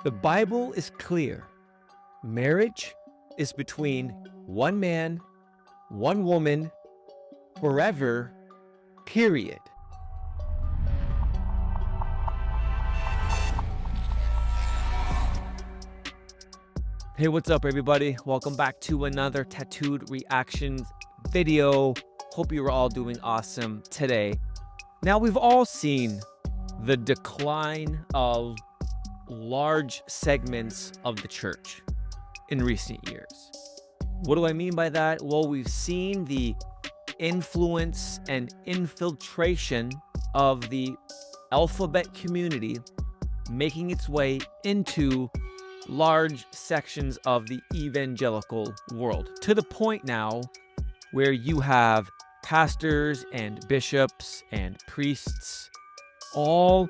The Bible is clear. Marriage is between one man, one woman, forever, period. Hey, what's up, everybody? Welcome back to another Tattooed Reactions video. Hope you are all doing awesome today. Now, we've all seen the decline of large segments of the church in recent years. What do I mean by that? Well, we've seen the influence and infiltration of the alphabet community making its way into large sections of the evangelical world, to the point now where you have pastors and bishops and priests all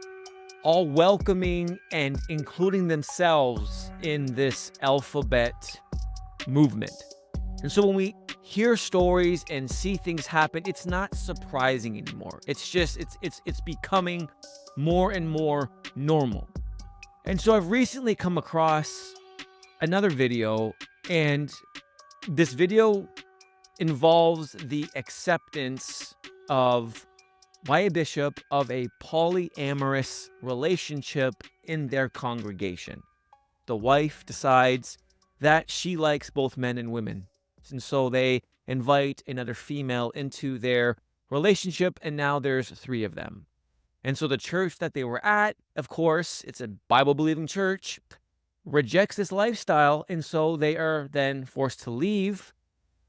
welcoming and including themselves in this alphabet movement. And so when we hear stories and see things happen, it's not surprising anymore. It's just it's becoming more and more normal. And so I've recently come across another video, and this video involves the acceptance of by a bishop of a polyamorous relationship in their congregation. The wife decides that she likes both men and women, and so they invite another female into their relationship, and now there's 3 of them. And so the church that they were at, of course, it's a Bible-believing church, rejects this lifestyle, and so they are then forced to leave,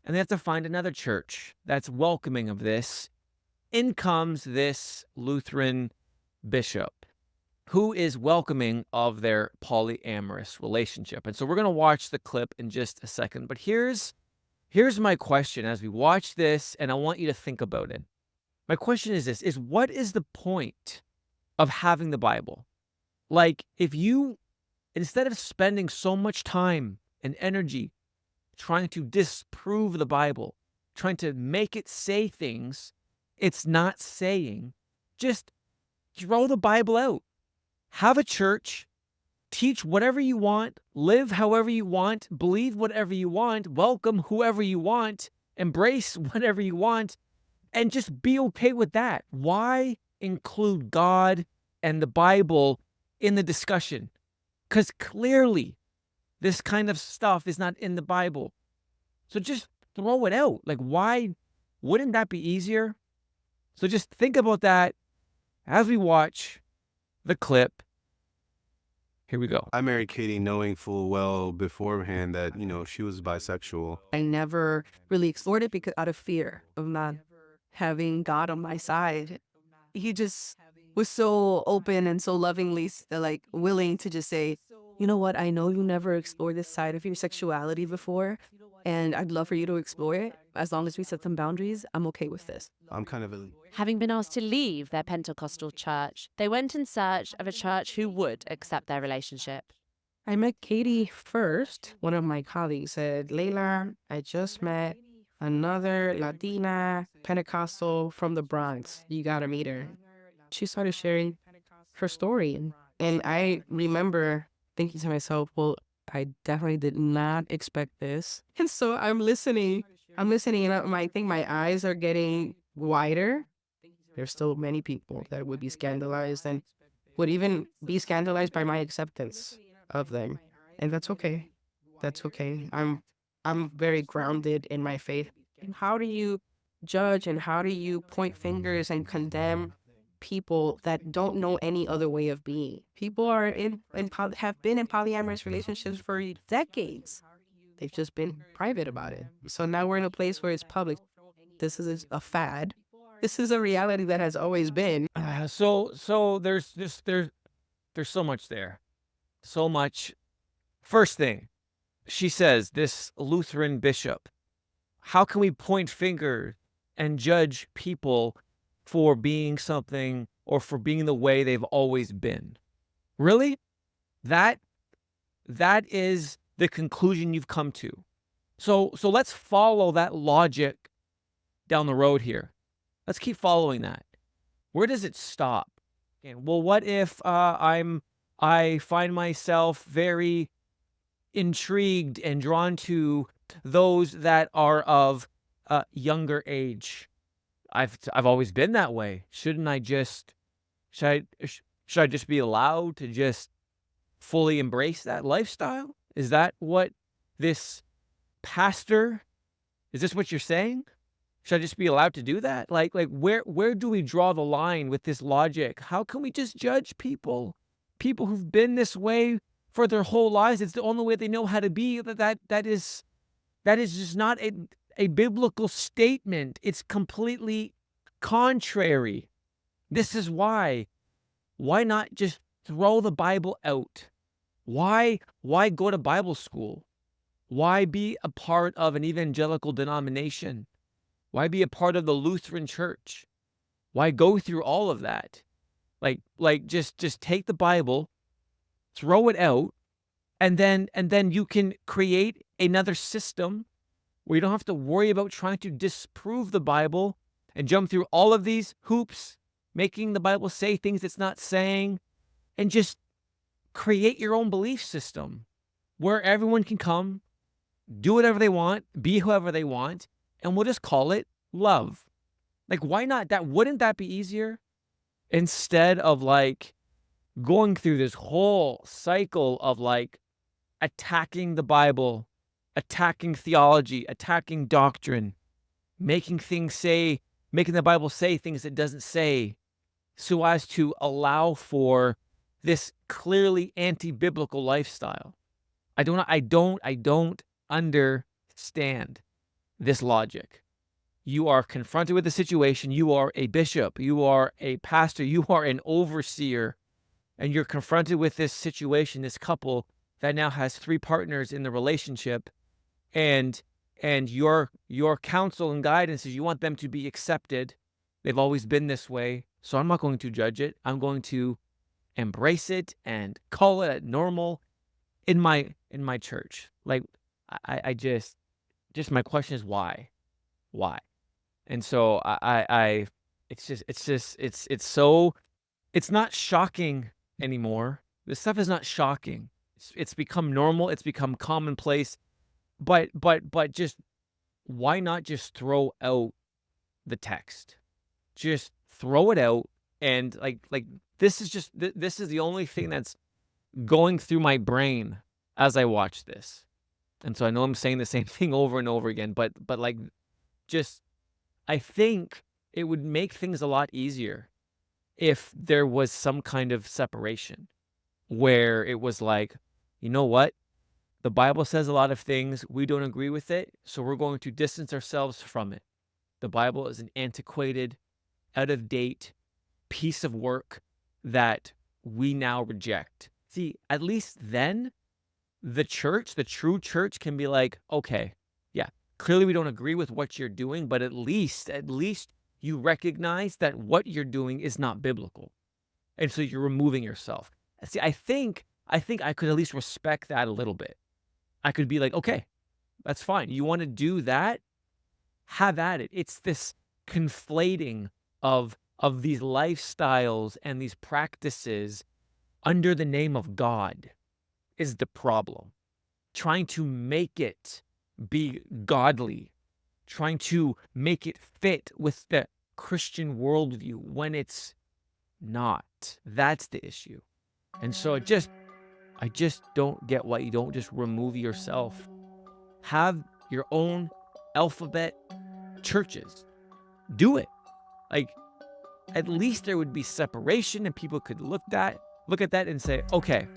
and they have to find another church that's welcoming of this. In comes this Lutheran bishop who is welcoming of their polyamorous relationship. And so we're going to watch the clip in just a second. But here's my question as we watch this, and I want you to think about it. My question is this, what is the point of having the Bible? Like, if you, instead of spending so much time and energy trying to disprove the Bible, trying to make it say things it's not saying, just throw the Bible out. Have a church, teach whatever you want, live however you want, believe whatever you want, welcome whoever you want, embrace whatever you want, and just be okay with that. Why include God and the Bible in the discussion? Because clearly this kind of stuff is not in the Bible. So just throw it out. Like, why wouldn't that be easier? So just think about that as we watch the clip. Here we go. I married Katie knowing full well beforehand that, she was bisexual. I never really explored it because out of fear of not having God on my side. He just was so open and so lovingly willing to just say, you know what, I know you never explored this side of your sexuality before, and I'd love for you to explore it. As long as we set some boundaries, I'm okay with this. I'm kind of Having been asked to leave their Pentecostal church, they went in search of a church who would accept their relationship. I met Katie first. One of my colleagues said, Layla, I just met another Latina Pentecostal from the Bronx. You gotta meet her. She started sharing her story. And I remember thinking to myself, well, I definitely did not expect this. And so I'm listening, and I think my eyes are getting wider. There's still many people that would be scandalized and would even be scandalized by my acceptance of them. And that's okay. That's okay. I'm very grounded in my faith. And how do you judge and how do you point fingers and condemn people that don't know any other way of being? People are have been in polyamorous relationships for decades. They've just been private about it. So now we're in a place where it's public. This is a fad. This is a reality that has always been. So there's so much there. So much. First thing, she says, this Lutheran bishop, how can we point fingers and judge people for being something or for being the way they've always been? Really? That is the conclusion you've come to. So let's follow that logic down the road here. Let's keep following that. Where does it stop? And well, what if I'm I find myself very intrigued and drawn to those that are of younger age. I've always been that way. Shouldn't I just should I just be allowed to just fully embrace that lifestyle? Is that what this pastor, is this what you're saying? Should I just be allowed to do that? Like where do we draw the line with this logic? How can we just judge people? People who've been this way for their whole lives. It's the only way they know how to be. That is just not a biblical statement. It's completely contrary. This is why. Why not just throw the Bible out? Why go to Bible school? Why be a part of an evangelical denomination? Why be a part of the Lutheran church? Why go through all of that? Like just take the Bible, throw it out, and then you can create another system where you don't have to worry about trying to disprove the Bible and jump through all of these hoops, making the Bible say things it's not saying, and just create your own belief system where everyone can come, do whatever they want, be whoever they want, and we'll just call it love. Like, why not? Wouldn't that be easier? Instead of like going through this whole cycle of like attacking the Bible, attacking theology, attacking doctrine, making the Bible say things it doesn't say, so as to allow for this clearly anti-biblical lifestyle. I don't understand this logic. You are confronted with a situation. You are a bishop. You are a pastor. You are an overseer. And you're confronted with this situation, this couple that now has 3 partners in the relationship. And your counsel and guidance is you want them to be accepted. They've always been this way. So I'm not going to judge it. I'm going to embrace it and call it normal in my church. Like, I just my question is why? And so it's not shocking anymore. This stuff is not shocking. It's become normal. It's become commonplace. But just why not just throw out the text? Just throw it out. And like this is the only thing that's going through my brain as I watch this. And so I know I'm saying the same thing over and over again, but like, just, I think it would make things a lot easier if there was some kind of separation where it was like, you know what? The Bible says a lot of things. We don't agree with it, so we're going to distance ourselves from it. The Bible is an antiquated, out of date piece of work that we now reject. See, at least then the church, the true church, can be like, okay, yeah, clearly we don't agree with what you're doing, but at least you recognize that what you're doing is not biblical. And so you're removing yourself. See, I think I could at least respect that a little bit. I could be like, okay, that's fine. You want to do that? Have at it. It's this conflating of these lifestyles and these practices under the name of God is the problem. Trying to make it be godly, trying to make it fit with the Christian worldview when it's not. That's the issue. And so I just don't get why you don't just remove yourself. Have your own alphabet churches. Do it. Like, at least there would be separation and people could look at that and say, okay,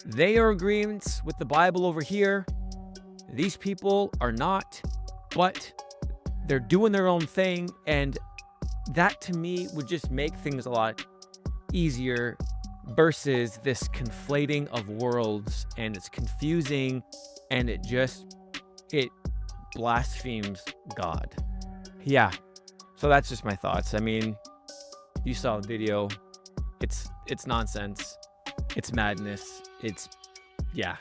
they are agreements with the Bible over here. These people are not, but they're doing their own thing. And that to me would just make things a lot easier versus this conflating of worlds, and it's confusing, and it blasphemes God. Yeah. So that's just my thoughts. I mean, you saw the video. It's nonsense. It's madness. Yeah.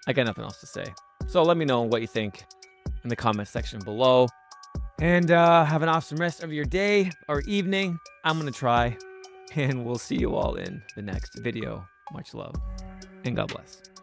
I got nothing else to say. So let me know what you think in the comment section below. And have an awesome rest of your day or evening. I'm going to try. And we'll see you all in the next video. Much love and God bless.